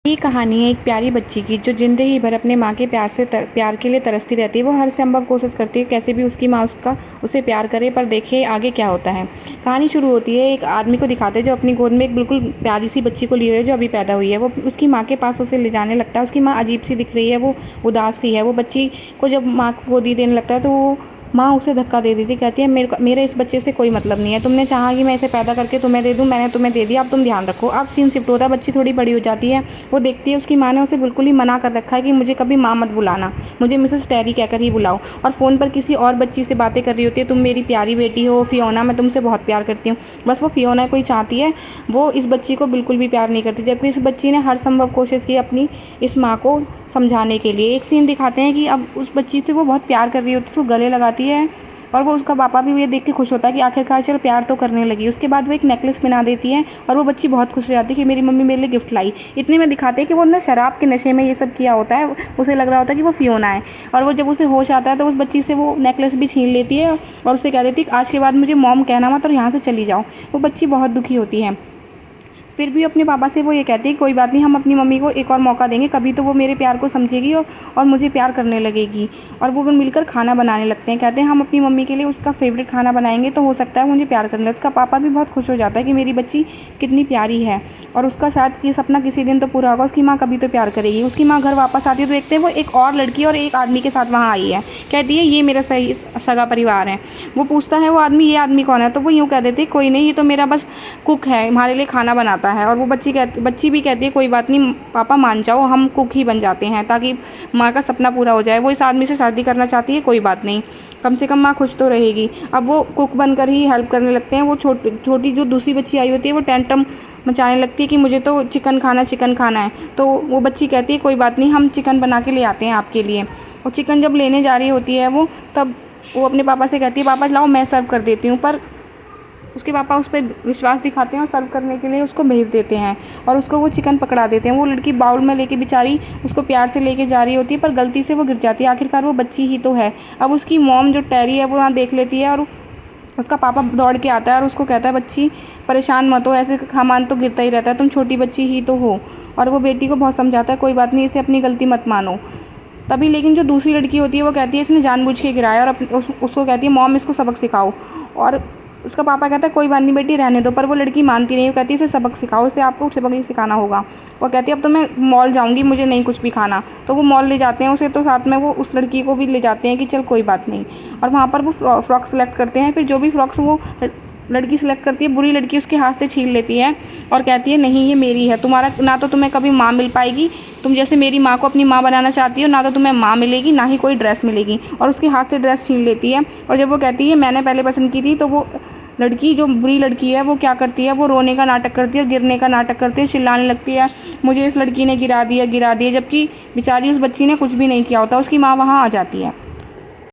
ये कहानी है एक प्यारी बच्ची की जो ज़िंदगी भर अपने माँ के प्यार के लिए तरसती रहती है। वो हर संभव कोशिश करती है कैसे भी उसकी माँ उसे प्यार करे, पर देखे आगे क्या होता है। कहानी शुरू होती है एक आदमी को दिखाते हैं जो अपनी गोद में एक बिल्कुल प्यारी सी बच्ची को लिए हुए है जो अभी पैदा हुई है। वो उसकी माँ के पास उसे ले जाने लगता है। उसकी माँ अजीब सी दिख रही है, वो उदास सी है। वो बच्ची को जब माँ को गोदी देने लगता है तो वो माँ उसे धक्का दे देती, कहती है मेरे इस बच्चे से कोई मतलब नहीं है। तुमने चाहा कि मैं इसे पैदा करके तुम्हें दे दूँ, मैंने तुम्हें दे दिया, अब तुम ध्यान रखो। अब सीन शिफ्ट होता है, बच्ची थोड़ी बड़ी हो जाती है। वो देखती है उसकी माँ ने उसे बिल्कुल ही मना कर रखा है कि मुझे कभी माँ मत बुलाना, मुझे मिसेस टेरी कहकर ही बुलाओ। और फ़ोन पर किसी और बच्ची से बातें कर रही होती है, तुम मेरी प्यारी बेटी हो फियोना, मैं तुमसे बहुत प्यार करती हूँ। बस वो फियोना कोई चाहती है, वो इस बच्ची को बिल्कुल भी प्यार नहीं करती। जबकि इस बच्ची ने हर संभव कोशिश की अपनी इस माँ को समझाने के लिए। एक सीन दिखाते हैं कि अब उस बच्ची से वो बहुत प्यार कर रही होती है, उसको गले लगाती है और वो उसका पापा भी ये देख के खुश होता है कि आखिरकार चल प्यार तो करने लगी। उसके बाद वो एक नेकलेस पहना देती है और वो बच्ची बहुत खुश हो जाती है कि मेरी मम्मी मेरे लिए गिफ्ट लाई। इतने में दिखाते हैं कि वो ना शराब के नशे में ये सब किया होता है, उसे लग रहा होता है कि वो फियोना है। और वो जब उसे होश आता है तो उस बच्ची से वो नेकलेस भी छीन लेती है और उसे कह देती है आज के बाद मुझे मॉम कहना मत और यहाँ से चली जाओ। वो बच्ची बहुत दुखी होती है। फिर भी अपने पापा से वो ये कहती है कोई बात नहीं, हम अपनी मम्मी को एक और मौका देंगे, कभी तो वो मेरे प्यार को समझेगी और मुझे प्यार करने लगेगी। और वो मिलकर खाना बनाने लगते हैं। कहते हैं हम अपनी मम्मी के लिए उसका फेवरेट खाना बनाएंगे तो हो सकता है वो मुझे प्यार करने लगे। उसका पापा भी बहुत खुश हो जाता है कि मेरी बच्ची कितनी प्यारी है और उसका शायद ये सपना किसी दिन तो पूरा होगा, उसकी माँ कभी तो प्यार करेगी। उसकी माँ घर वापस आती है तो देखते हैं वो एक और लड़की और एक आदमी के साथ वहाँ आई है। कहती है ये मेरा सही सगा परिवार है। वो पूछता है वो आदमी ये आदमी कौन है, तो वो यूँ कह देती है कोई नहीं, ये तो मेरा बस कुक है, हमारे लिए खाना बनाता है। और वो बच्ची भी कहती है कोई बात नहीं पापा मान जाओ, हम कुक ही बन जाते हैं ताकि माँ का सपना पूरा हो जाए। वो इस आदमी से शादी करना चाहती है, कोई बात नहीं, कम से कम माँ खुश तो रहेगी। अब वो कुक बनकर ही हेल्प करने लगते हैं। वो छोटी जो दूसरी बच्ची आई होती है वो टेंट्रम मचाने लगती है कि मुझे तो चिकन खाना है। तो वो बच्ची कहती है कोई बात नहीं, हम चिकन बना के ले आते हैं आपके लिए। और चिकन जब लेने जा रही होती है वो, तब वो अपने पापा से कहती है पापा लाओ मैं सर्व कर देती हूँ। पर उसके पापा उस पर विश्वास दिखाते हैं और सर्व करने के लिए उसको भेज देते हैं और उसको वो चिकन पकड़ा देते हैं। वो लड़की बाउल में लेके बेचारी उसको प्यार से लेके जा रही होती है, पर गलती से वो गिर जाती है। आखिरकार वो बच्ची ही तो है। अब उसकी मॉम जो टेरी है वो वहाँ देख लेती है और उसका पापा दौड़ के आता है और उसको कहता है बच्ची परेशान मत हो, ऐसे सामान तो गिरता ही रहता है, तुम छोटी बच्ची ही तो हो। और वो बेटी को बहुत समझाता है कोई बात नहीं, इसे अपनी गलती मत मानो। तभी लेकिन जो दूसरी लड़की होती है वो कहती है इसने जानबूझ के गिराया और उसको कहती है मॉम इसको सबक सिखाओ। और उसका पापा कहता है कोई बात नहीं बेटी रहने दो, पर वो लड़की मानती नहीं। वो कहती है इसे सबक सिखाओ, इसे आपको सबक ही सिखाना होगा। वो कहती है अब तो मैं मॉल जाऊंगी, मुझे नहीं कुछ भी खाना। तो वो मॉल ले जाते हैं उसे, तो साथ में वो उस लड़की को भी ले जाते हैं कि चल कोई बात नहीं। और वहाँ पर वो फ्रॉक सेलेक्ट करते हैं। फिर जो भी फ्रॉक्स वो लड़की सेलेक्ट करती है, बुरी लड़की उसके हाथ से छीन लेती है और कहती है नहीं ये मेरी है, तुम्हारा ना तो तुम्हें कभी माँ मिल पाएगी, तुम जैसे मेरी माँ को अपनी माँ बनाना चाहती हो, ना तो तुम्हें माँ मिलेगी ना ही कोई ड्रेस मिलेगी। और उसके हाथ से ड्रेस छीन लेती है। और जब वो कहती है मैंने पहले पसंद की थी, तो वो लड़की जो बुरी लड़की है वो क्या करती है, वो रोने का नाटक करती है और गिरने का नाटक करती है, चिल्लाने लगती है मुझे इस लड़की ने गिरा दिया। जबकि बेचारी उस बच्ची ने कुछ भी नहीं किया होता। उसकी माँ वहाँ आ जाती है।